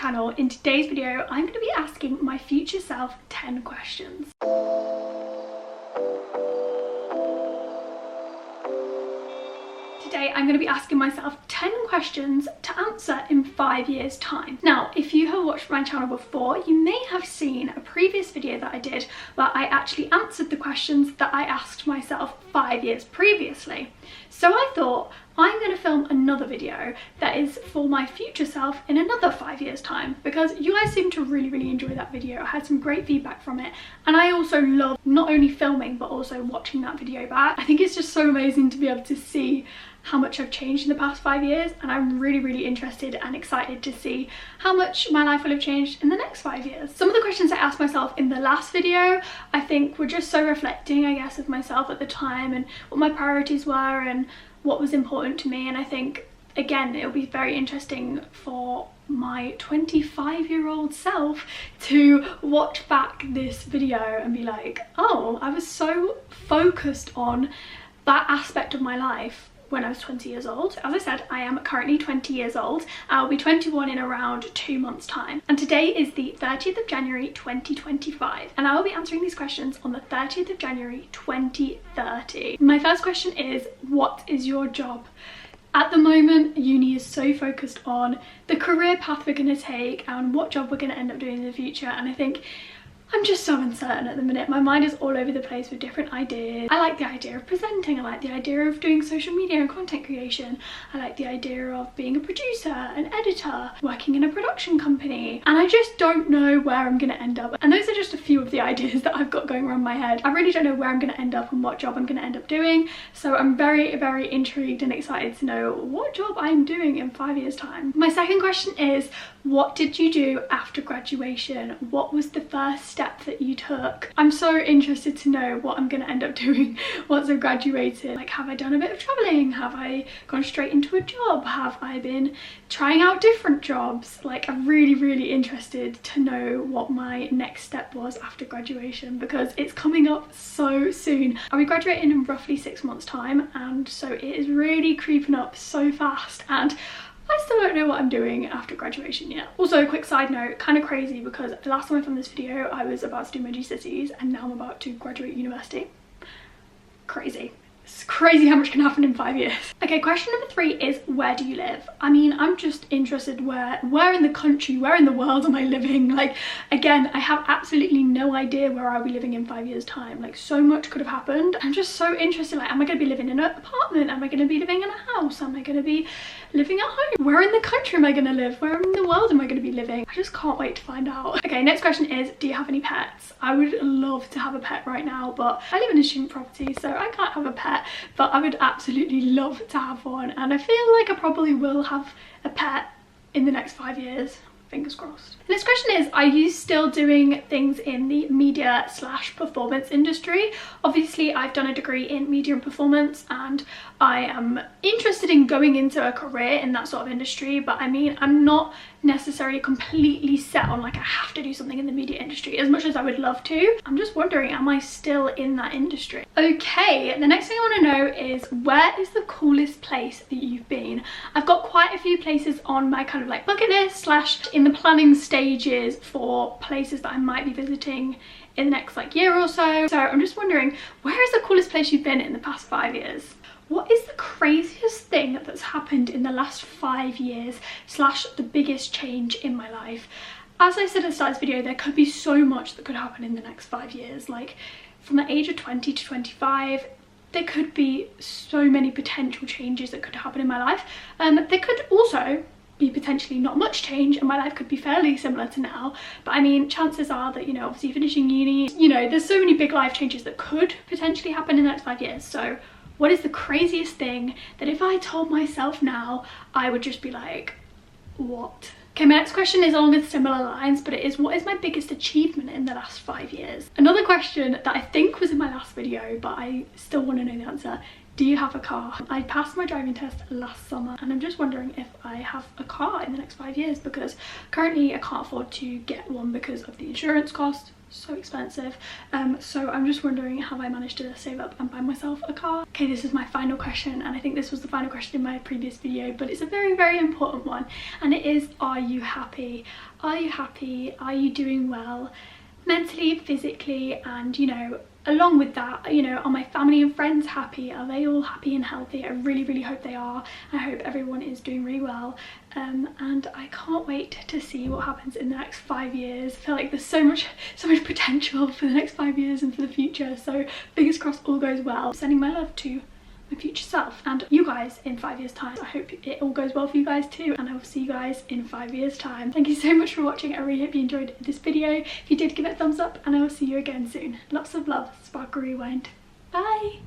channel. In today's video, I'm going to be asking my future self 10 questions. Today I'm going to be asking myself 10 questions to answer in 5 years time. Now, if you have watched my channel before, you may have seen a previous video that I did where I actually answered the questions that I asked myself 5 years previously. So I thought I'm going to film another video that is for my future self in another 5 years time, because you guys seem to really enjoy that video. I had some great feedback from it, and I also love not only filming but also watching that video back. I think it's just so amazing to be able to see how much I've changed in the past 5 years, and I'm really interested and excited to see how much my life will have changed in the next 5 years. Some of the questions I asked myself in the last video I think were just so reflecting, I guess, of myself at the time and what my priorities were and what was important to me. And I think, again, it'll be very interesting for my 25-year-old self to watch back this video and be like, oh, I was so focused on that aspect of my life when I was 20 years old. As I said, I am currently 20 years old. I'll be 21 in around 2 months time. And today is the 30th of January 2025. And I will be answering these questions on the 30th of January 2030. My first question is, what is your job? At the moment, uni is so focused on the career path we're going to take and what job we're going to end up doing in the future. And I think I'm just so uncertain at the minute. My mind is all over the place with different ideas. I like the idea of presenting, I like the idea of doing social media and content creation, I like the idea of being a producer, an editor, working in a production company, and I just don't know where I'm going to end up. And those are just a few of the ideas that I've got going around my head. I really don't know where I'm going to end up and what job I'm going to end up doing, so I'm very intrigued and excited to know what job I'm doing in 5 years time. My second question is, what did you do after graduation? What was the first step that you took? I'm so interested to know what I'm going to end up doing once I've graduated. Like, have I done a bit of traveling? Have I gone straight into a job? Have I been trying out different jobs? Like, I'm really interested to know what my next step was after graduation, because it's coming up so soon. I'll be graduating in roughly 6 months time, and so it is really creeping up so fast, and I still don't know what I'm doing after graduation yet. Also, a quick side note, kind of crazy, because the last time I filmed this video I was about to do my GCSEs and now I'm about to graduate university. Crazy. It's crazy how much can happen in 5 years. Okay, question number 3 is, where do you live? I mean, I'm just interested where in the country, where in the world am I living? Like, again, I have absolutely no idea where I'll be living in 5 years time. Like, so much could have happened. I'm just so interested, like, am I going to be living in an apartment? Am I going to be living in a house? Am I going to be living at home? Where in the country am I going to live? Where in the world am I going to be living? I just can't wait to find out. Okay, next question is, do you have any pets? I would love to have a pet right now, but I live in a student property, so I can't have a pet, but I would absolutely love to have one, and I feel like I probably will have a pet in the next 5 years. Fingers crossed. The next question is, are you still doing things in the media / performance industry? Obviously, I've done a degree in media and performance, and I am interested in going into a career in that sort of industry, but I mean, I'm not necessarily completely set on like I have to do something in the media industry as much as I would love to. I'm just wondering, am I still in that industry? Okay, the next thing I want to know is, where is the coolest place that you've been? I've got quite a few places on my kind of like bucket list / in the planning stages for places that I might be visiting in the next like year or so. So I'm just wondering, where is the coolest place you've been in the past 5 years? What is the craziest thing that's happened in the last 5 years / the biggest change in my life? As I said at the start of this video, there could be so much that could happen in the next 5 years. Like, from the age of 20 to 25, there could be so many potential changes that could happen in my life. There could also be potentially not much change and my life could be fairly similar to now, but I mean, chances are that, you know, obviously finishing uni, you know, there's so many big life changes that could potentially happen in the next 5 years. So what is the craziest thing that if I told myself now, I would just be like, what? Okay, my next question is along with similar lines, but it is, what is my biggest achievement in the last 5 years? Another question that I think was in my last video, but I still want to know the answer, Do you have a car? I passed my driving test last summer and I'm just wondering if I have a car in the next 5 years, because currently I can't afford to get one because of the insurance cost. So expensive. So I'm just wondering, have I managed to save up and buy myself a car? Okay, this is my final question, and I think this was the final question in my previous video, but it's a very, very important one, and it is, are you happy? Are you happy? Are you doing well mentally, physically, and, you know, along with that, you know, are my family and friends happy? Are they all happy and healthy? I really, really hope they are. I hope everyone is doing really well. And I can't wait to see what happens in the next 5 years. I feel like there's so much potential for the next 5 years and for the future. So fingers crossed all goes well. Sending my love to my future self and you guys in 5 years time. I hope it all goes well for you guys too, and I will see you guys in 5 years time. Thank you so much for watching. I really hope you enjoyed this video. If you did, give it a thumbs up and I will see you again soon. Lots of love. Sparkle Rewind. Bye.